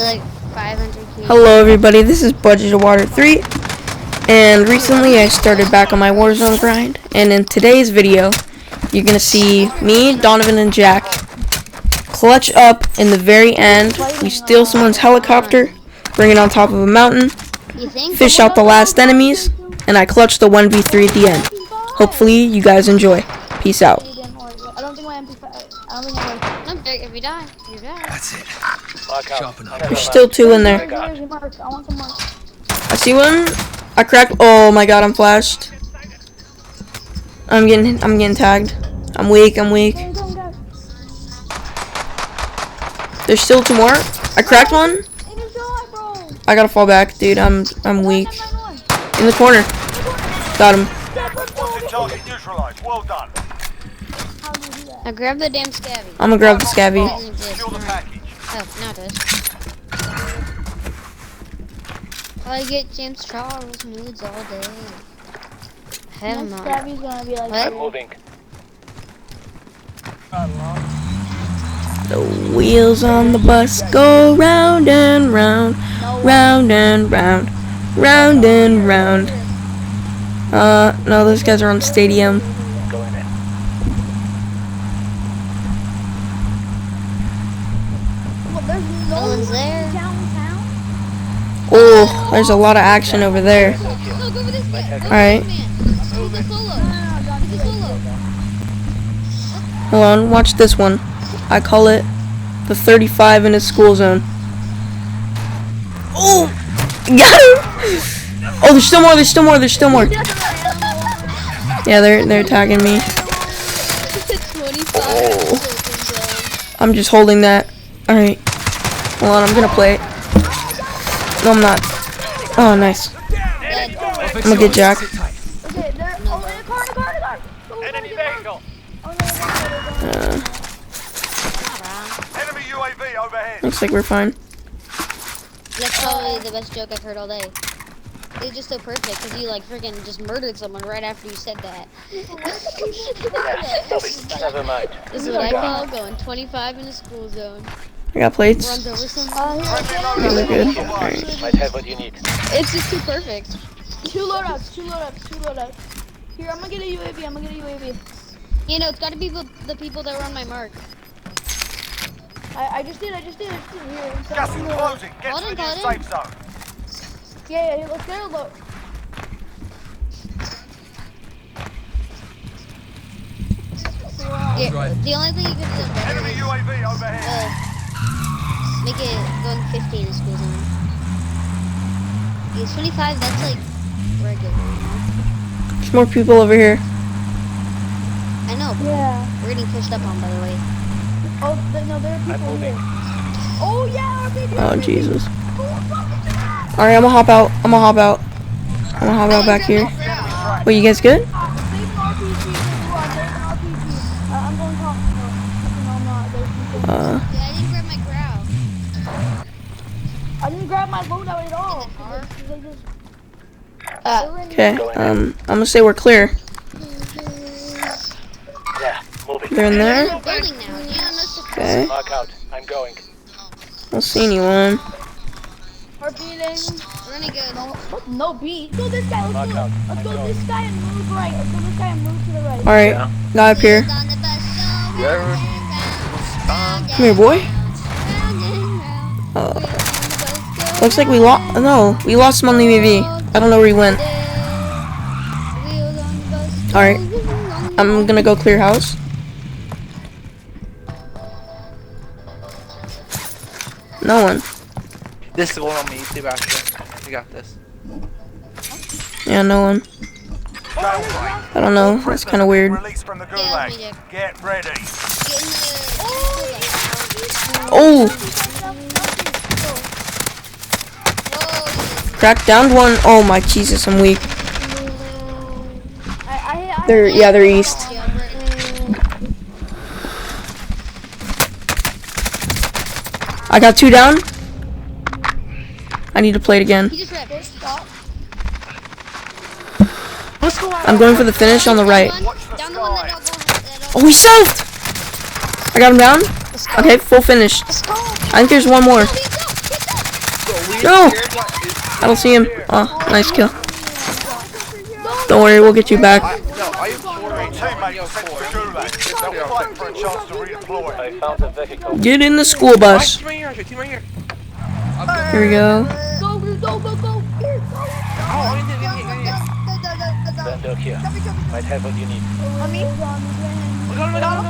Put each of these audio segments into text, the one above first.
like 500 kilos. Hello everybody, this is Budget of Water 3, and recently I started back on my Warzone grind, and in today's video, you're gonna see me, Donovan, and Jack clutch up in the very end. We steal someone's helicopter, bring it on top of a mountain, fish out the last enemies, and I clutch the 1v3 at the end. Hopefully you guys enjoy. Peace out. I don't think my MP5. I don't think I No, if you die, you die. That's it. There's still two in there. I want some more. I see one. I cracked. Oh my god, I'm flashed. I'm getting tagged. I'm weak. There's still two more. I cracked one. I gotta fall back, dude. I'm weak. In the corner. Got him. Well done. Now grab the damn scabby. I'm gonna grab the scabby. Oh, now it does. I get James Charles moods all day. Hell no. Scabby's gonna be like What? Moving. The wheels on the bus go round and round, round and round, round and round. No, those guys are on stadium. Going in. there's No one's there. downtown. Oh, there's a lot of action over there. Look over this guy. Alright. He's a solo. He's a solo. Hold on, watch this one. I call it the 35 in his school zone. Oh, got him! Oh, there's still more. Yeah, they're attacking me. 25. I'm just holding that. Alright. Hold on, I'm gonna play it. No, I'm not. Oh, nice. I'm gonna get Jack. Okay, they're in the car. Enemy vehicle. Enemy UAV overhead. Looks like we're fine. That's probably the best joke I've heard all day. It's just so perfect because you like freaking just murdered someone right after you said that. Never mind. This is what I call going 25 in the school zone. I got plates. Runs over someone. Really good. Alright. Might have what you need. It's just too perfect. Two loadouts. Here, I'm gonna get a UAV. You know, it's got to be the people that were on my mark. I just did. Here. Gas is closing. Get Hold to on, the new hold on. safe zone. Yeah, let's get a look. Yeah, the only thing you could do is better Enemy is, UAV overhead. make it going 50 in the school zone. Because 25, that's like regular. There's more people over here. I know, but Yeah. we're getting pushed up on, by the way. Oh, no, there are people here. Oh yeah, RPG. Oh, Jesus. Alright, I'm gonna hop out. Back here. Wait, you guys good? Save an RPG. I'm going top. No, I'm not. There's people. Yeah, I didn't grab my growl. I didn't grab my loadout at all. Okay, I'm gonna say we're clear. Yeah, moving. They're in there. We're building now. Yeah, that's the Okay. Mark out. I'm going. Don't see anyone. We're beating. We're gonna go. No beat. Let's go this guy. Let's Mark go. out. Let's I'm go going. this guy and move right. Let's go this guy and move to the right. Alright, guy up here. On the bus, go Yeah. round and round. Come here, boy. Round and round. Wheels on the bus go Looks like we lost. No, we lost him on the UAV. I don't know where he went. Wheels on the bus go Alright, round. I'm gonna go clear house. No one. This is one on me, Sebastian. You got this. Yeah, no one. Jailbreak. I don't know. That's kind of weird. Released from the Yeah, gulag. me too. Get ready. Get in the. Oh, Whoa. cracked down one. Oh my Jesus, I'm weak. They're east. Yeah, we're in. I got two down. I need to play it again. He just ripped. I'm going for the finish on the right. Down the one that don't go. Oh, he selfed! I got him down. Okay, full finish. I think there's one more. Get No! I don't see him. Oh, nice kill. Don't worry, we'll get you back. No, I have 4 right now. You have 4. They'll fight for a chance to redeploy. I found the vehicle. Get in the school bus. Team right here, Asher. Team right here. Here we go. Go, go, go, go, go. Here, go. Oh, in there. Vendor here. Might have what you need. On me? We got him.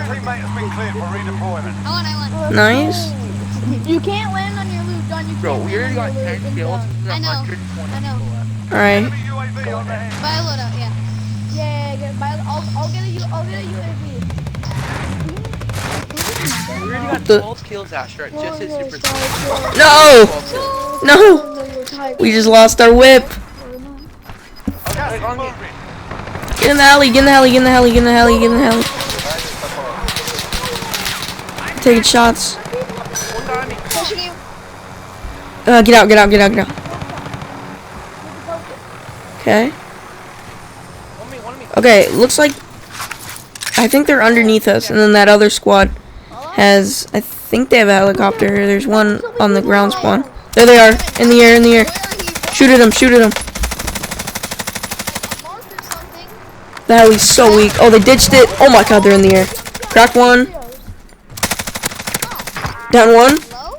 Teammate has been cleared for redeployment. I won. Nice. You can't land on your loot, Don. You can't Bro, we already got land 10 on your kills. loot. We got I know. 120 people left. Alright. Enemy UAV on the head. Buy a loadout, yeah. Yeah, get, I'll get a UAV. We already got The- 12 kills, Asher. Just his super. No! 12 kills. No! We just lost our whip. Gas is on me. moving. Get in the alley, get in the alley, get in the alley, get in the alley, get in the alley. Taking shots. One guy on me. Pushing you. Get out. Okay. One on me. Okay, looks like I think they're underneath us, and then that other squad has, I think they have a helicopter. There's one on the ground spawn. There they are, in the air. Where are you? Shoot at him. Mark or something? The heli's so weak. Oh, they ditched it. Oh my god, they're in the air. Crack one. Down one. Hello?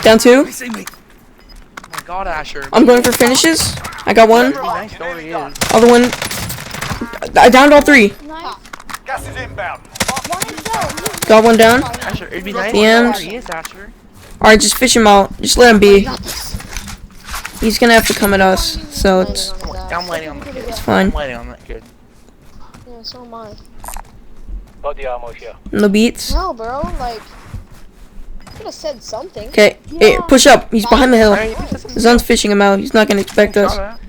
Down two. Oh my god, Asher. I'm going for finishes. I got one. Nice story is. Other one. I downed all 3. Nice. Gas is inbound. One is go. Got one down. Asher, it'd be nice The to know end. where he is, Asher. Alright, just fish him out. Just let him be. He's gonna have to come at us, so it's I'm landing on the kid. it's fine. I'm landing on that kid. Yeah, so am I. Body armor here. No beats. No, bro, like, could have said something. Okay, hey, push up. He's behind the hill. Alright, Zon's fishing him out. He's not gonna expect us. shot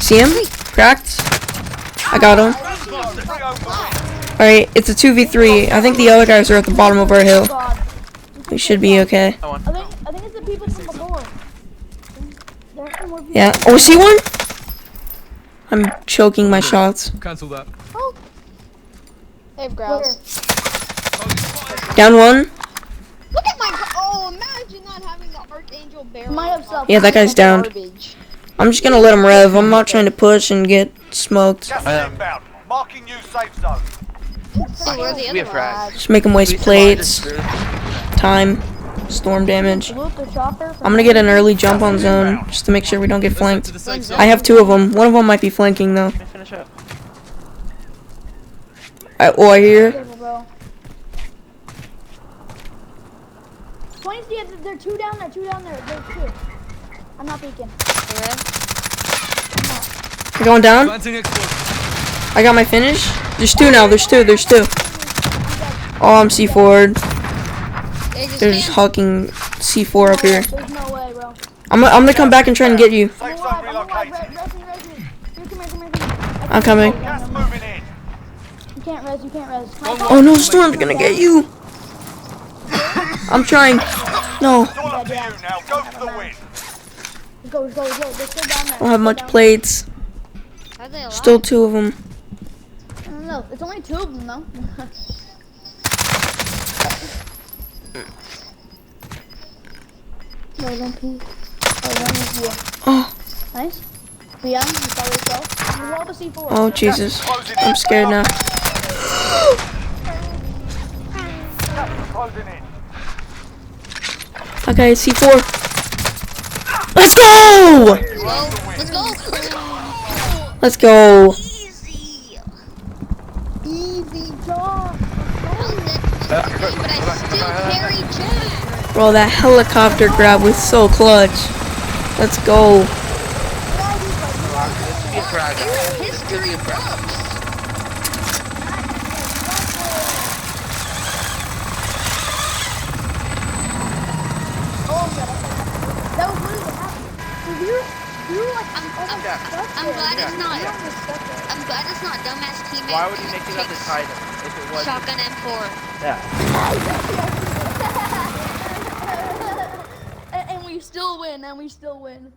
See him? Cracked. I got him. Alright, it's a 2v3. I think the other guys are at the bottom of our hill. God. We should be okay. that one. I think it's the people from before. There are more people. Yeah. Oh, see one? I'm choking my shots. Cancel that. They have grouse. Down one. Look at my. Oh, imagine not having the Archangel barrel. Might have sucked. Yeah, that guy's downed. Garbage. I'm just gonna let him rev. I'm not trying to push and get smoked. Gas is inbound. Marking new safe zone. See, where are the We other have frags. ones? Just make him waste We plates, survived time, storm damage. Loot the chopper. I'm gonna get an early jump on zone just to make sure we don't get flanked. I have 2 of them. One of them might be flanking though. Let me finish up. I hear. Bro. 20's yeah, they're 2 down there, 2 down there. There's 2. I'm not peeking. They're going down. Planting explosive. I got my finish. There's 2 now. There's 2. Oh, I'm C4'd. They're just hulking C4 up here. There's no way, bro. I'm gonna come back and try and get you. Safe I'm zone alive, relocated. Res me. Here, come here. I'm coming. Gas moving in. You can't res. Oh no, Storm's gonna get you. I'm trying. No, It's all up to you now. Go for the win. Go. They're still down there. I don't have much plates. How are they alive? Still 2 of them. I don't know. It's only 2 of them, though. No, don't pee. Oh, Nice. Yeah, you saw yourself. You roll the C4. oh Jesus. Closing I'm in. scared now. Closing in. Okay, C4. Let's go! Whoa, let's go. Let's go. Easy. Easy job. But I still carry Jack. Bro, that helicopter grab was so clutch. Let's go. This could be a frag. This could be a frag. That was literally what happened. You were like, I'm glad it's not. I'm glad it's not dumbass teammate. Why would you make it up as title if it was? Shotgun M4. Yeah. And we still win.